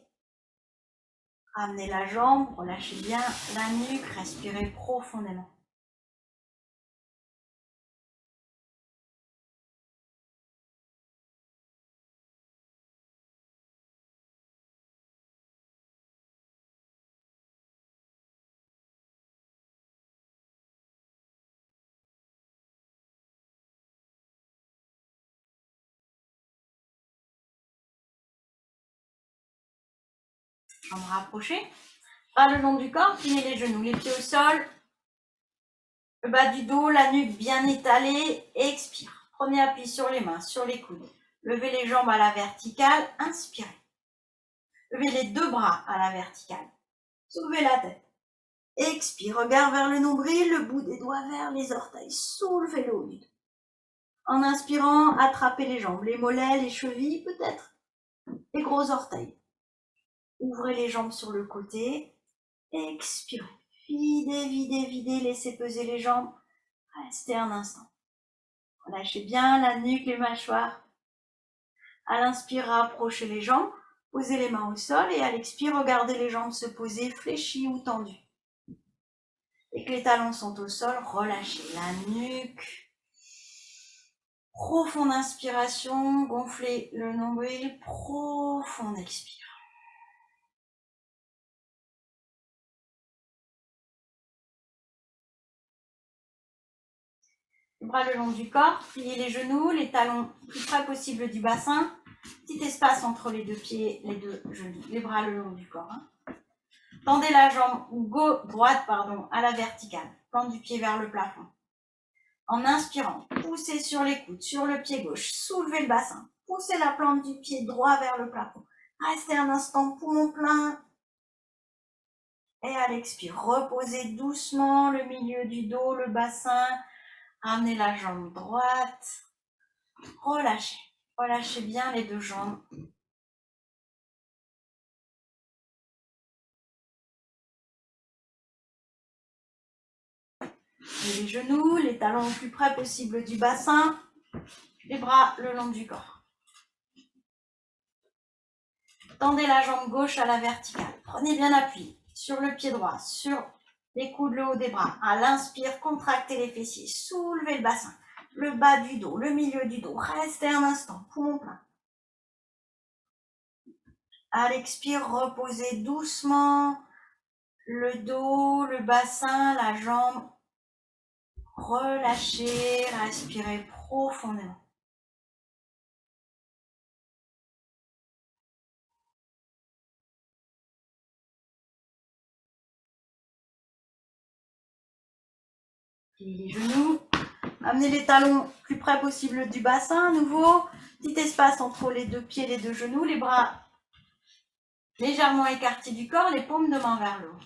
Ramenez la jambe, relâchez bien la nuque, respirez profondément. Jambes rapprochées, bras le long du corps, pliez les genoux, les pieds au sol, le bas du dos, la nuque bien étalée, expire. Prenez appui sur les mains, sur les coudes. Levez les jambes à la verticale, inspirez. Levez les deux bras à la verticale. Soulevez la tête. Expire, regard vers le nombril, le bout des doigts vers les orteils. Soulevez le haut du dos. En inspirant, attrapez les jambes, les mollets, les chevilles, peut-être les gros orteils. Ouvrez les jambes sur le côté. Expirez. Videz, videz, videz. Laissez peser les jambes. Restez un instant. Relâchez bien la nuque, les mâchoires. À l'inspire, rapprochez les jambes. Posez les mains au sol et à l'expire, regardez les jambes se poser fléchies ou tendues. Et que les talons sont au sol, relâchez la nuque. Profonde inspiration, gonflez le nombril, profonde expire. Les bras le long du corps, pliez les genoux, les talons plus près possible du bassin. Petit espace entre les deux pieds, les deux genoux, les bras le long du corps. Tendez la jambe droite à la verticale, plante du pied vers le plafond. En inspirant, poussez sur les coudes, sur le pied gauche, soulevez le bassin, poussez la plante du pied droit vers le plafond. Restez un instant, poumon plein. Et à l'expire, reposez doucement le milieu du dos, le bassin. Ramenez la jambe droite. Relâchez. Relâchez bien les deux jambes. Et les genoux, les talons le plus près possible du bassin. Les bras le long du corps. Tendez la jambe gauche à la verticale. Prenez bien appui sur le pied droit, sur les coudes, le haut des bras. À l'inspire, contractez les fessiers, soulevez le bassin, le bas du dos, le milieu du dos. Restez un instant, poumon plein. À l'expire, reposez doucement le dos, le bassin, la jambe. Relâchez, respirez profondément. Pliez les genoux. Amenez les talons plus près possible du bassin. À nouveau, petit espace entre les deux pieds, les deux genoux, les bras légèrement écartés du corps, les paumes de main vers le haut.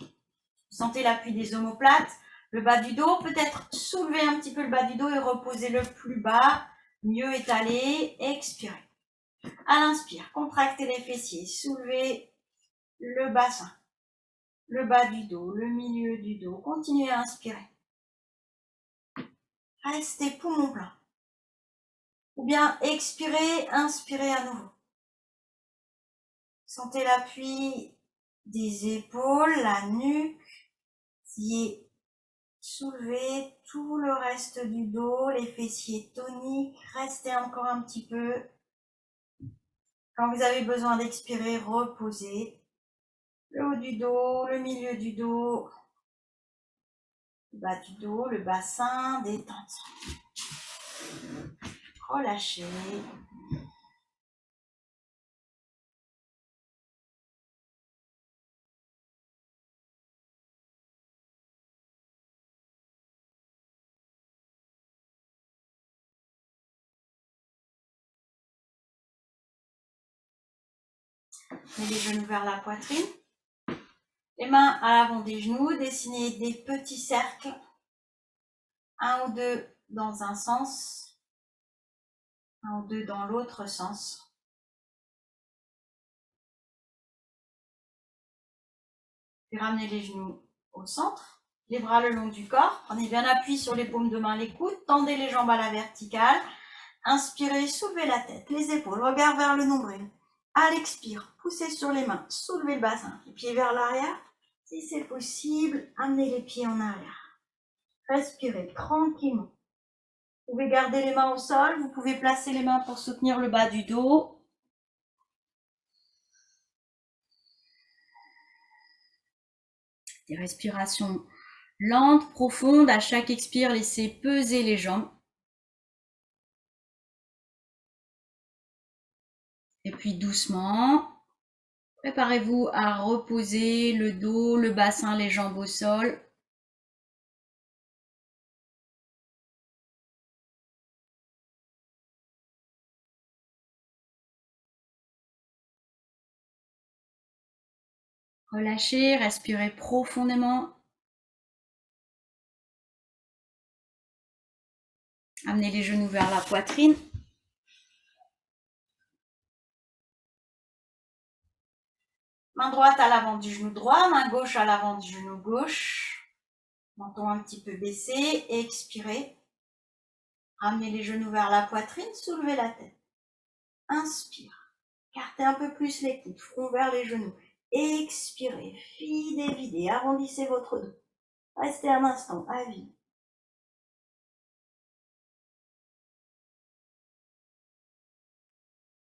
Sentez l'appui des omoplates, le bas du dos. Peut-être soulevez un petit peu le bas du dos et reposez-le plus bas. Mieux étalé. Expirez. À l'inspire, contractez les fessiers, soulevez le bassin, le bas du dos, le milieu du dos. Continuez à inspirer. Restez poumon plein. Ou bien expirez, inspirez à nouveau. Sentez l'appui des épaules, la nuque qui est soulevée, tout le reste du dos, les fessiers toniques. Restez encore un petit peu. Quand vous avez besoin d'expirer, reposez. Le haut du dos, le milieu du dos, le bas du dos, le bassin, détente. Relâchez. Mettez les genoux vers la poitrine. Les mains à l'avant des genoux. Dessinez des petits cercles. Un ou deux dans un sens. Un ou deux dans l'autre sens. Puis ramenez les genoux au centre. Les bras le long du corps. Prenez bien appui sur les paumes de main, les coudes. Tendez les jambes à la verticale. Inspirez, soulevez la tête, les épaules, regard vers le nombril. À l'expire, poussez sur les mains, soulevez le bassin, les pieds vers l'arrière. Si c'est possible, amenez les pieds en arrière. Respirez tranquillement. Vous pouvez garder les mains au sol, vous pouvez placer les mains pour soutenir le bas du dos. Des respirations lentes, profondes. À chaque expire, laissez peser les jambes. Et puis doucement, préparez-vous à reposer le dos, le bassin, les jambes au sol. Relâchez, respirez profondément. Amenez les genoux vers la poitrine. Main droite à l'avant du genou droit, main gauche à l'avant du genou gauche. Menton un petit peu baissé, expirez. Ramenez les genoux vers la poitrine, soulevez la tête. Inspire. Cartez un peu plus les coudes, front vers les genoux. Expirez, videz, videz, arrondissez votre dos. Restez un instant à vide.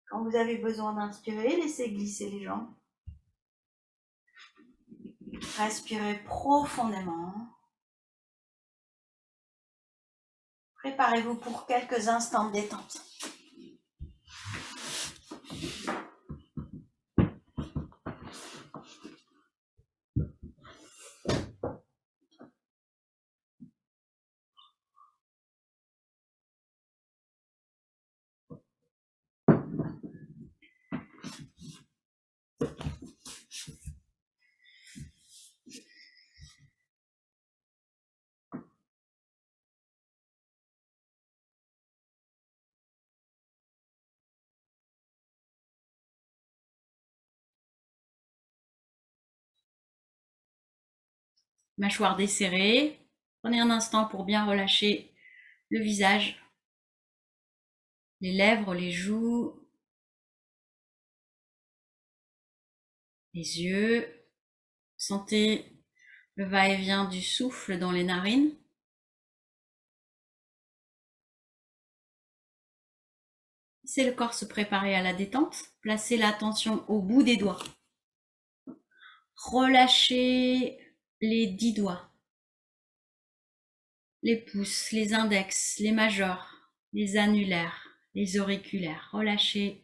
Quand vous avez besoin d'inspirer, laissez glisser les jambes. Respirez profondément. Préparez-vous pour quelques instants de détente. Mâchoire desserrée. Prenez un instant pour bien relâcher le visage, les lèvres, les joues, les yeux. Sentez le va-et-vient du souffle dans les narines. Laissez le corps se préparer à la détente. Placez l'attention au bout des doigts. Relâchez les 10 doigts. Les pouces, les index, les majeurs, les annulaires, les auriculaires. Relâchez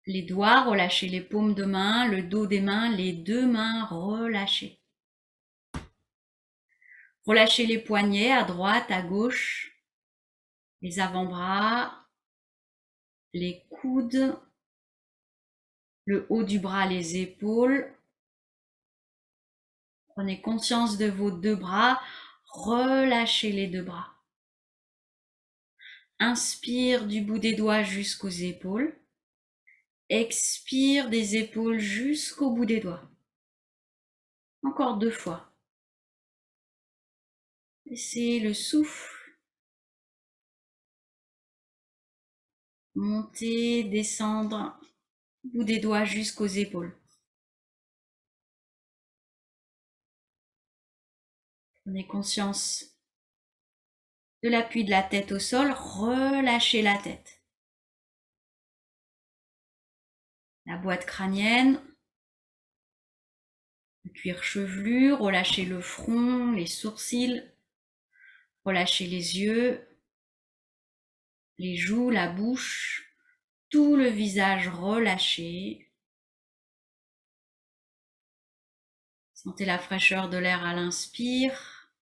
les doigts, relâchez les paumes de main, le dos des mains, les deux mains, relâchez. Relâchez les poignets à droite, à gauche, les avant-bras, les coudes, le haut du bras, les épaules. Prenez conscience de vos deux bras, relâchez les deux bras. Inspire du bout des doigts jusqu'aux épaules. Expire des épaules jusqu'au bout des doigts. Encore 2 fois. Laissez le souffle monter, descendre, bout des doigts jusqu'aux épaules. Prenez conscience de l'appui de la tête au sol, relâchez la tête. La boîte crânienne, le cuir chevelu, relâchez le front, les sourcils, relâchez les yeux, les joues, la bouche, tout le visage relâché. Sentez la fraîcheur de l'air à l'inspire,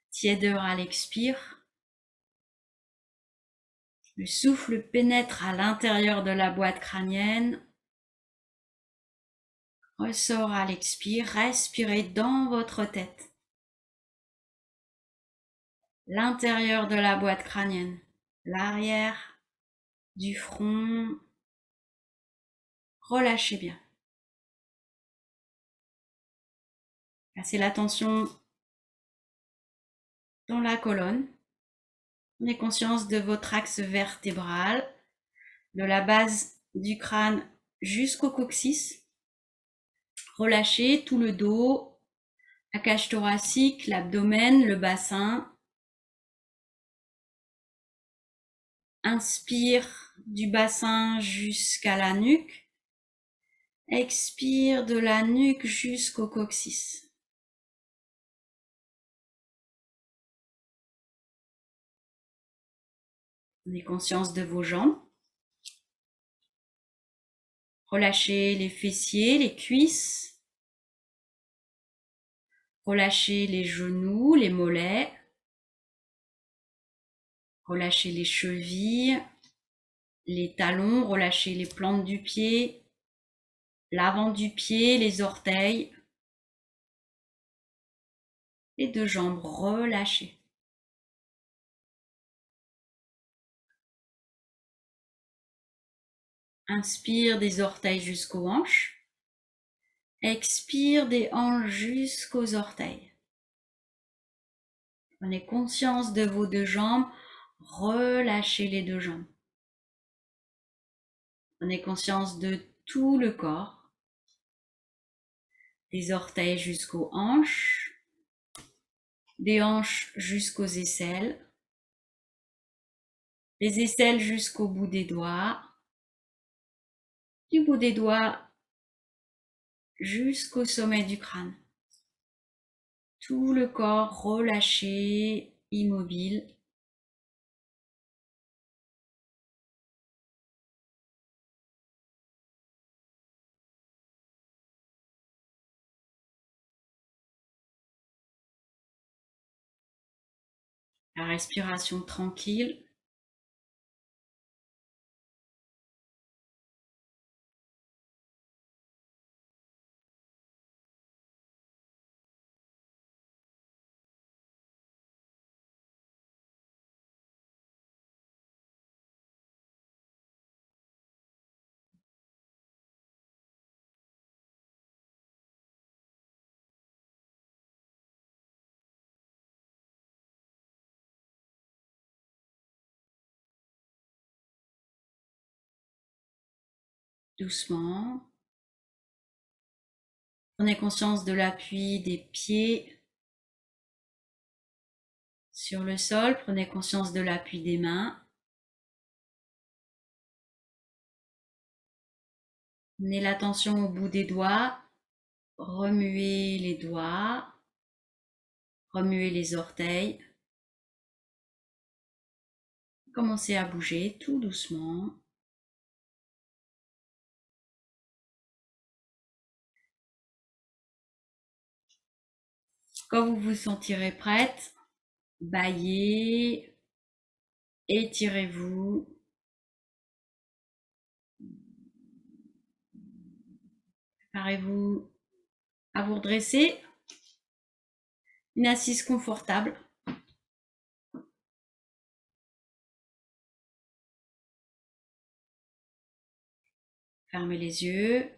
tiédeur à l'expire. Le souffle pénètre à l'intérieur de la boîte crânienne. Ressort à l'expire, respirez dans votre tête. L'intérieur de la boîte crânienne, l'arrière du front. Relâchez bien. Placez l'attention dans la colonne. Prenez conscience de votre axe vertébral, de la base du crâne jusqu'au coccyx. Relâchez tout le dos, la cage thoracique, l'abdomen, le bassin. Inspire du bassin jusqu'à la nuque. Expire de la nuque jusqu'au coccyx. Prenez conscience de vos jambes. Relâchez les fessiers, les cuisses. Relâchez les genoux, les mollets. Relâchez les chevilles, les talons, relâchez les plantes du pied, l'avant du pied, les orteils. Les deux jambes relâchées. Inspire des orteils jusqu'aux hanches. Expire des hanches jusqu'aux orteils. Prenez conscience de vos deux jambes. Relâchez les deux jambes. Prenez conscience de tout le corps. Des orteils jusqu'aux hanches. Des hanches jusqu'aux aisselles. Des aisselles jusqu'au bout des doigts. Du bout des doigts jusqu'au sommet du crâne. Tout le corps relâché, immobile. La respiration tranquille. Doucement. Prenez conscience de l'appui des pieds sur le sol. Prenez conscience de l'appui des mains. Menez l'attention au bout des doigts. Remuez les doigts. Remuez les orteils. Commencez à bouger tout doucement. Quand vous vous sentirez prête, bâillez, étirez-vous. Préparez-vous à vous redresser. Une assise confortable. Fermez les yeux.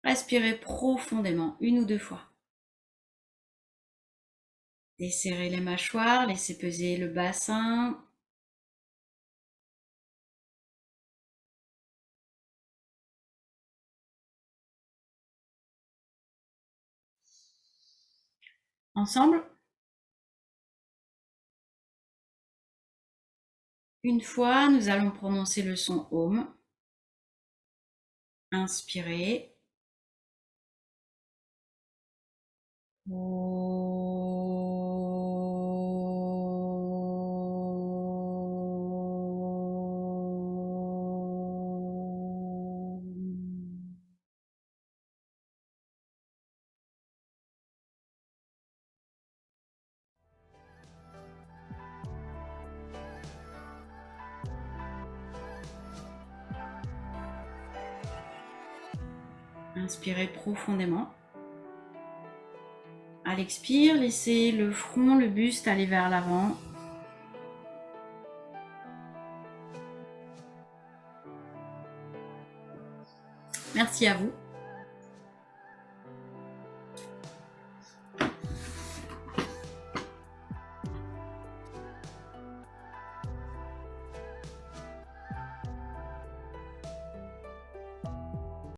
Respirez profondément, 1 ou 2 fois. Desserrez les mâchoires, laissez peser le bassin. Ensemble. Une fois, nous allons prononcer le son Om. Inspirez. Inspirez profondément. À l'expire, laissez le front, le buste aller vers l'avant. Merci à vous.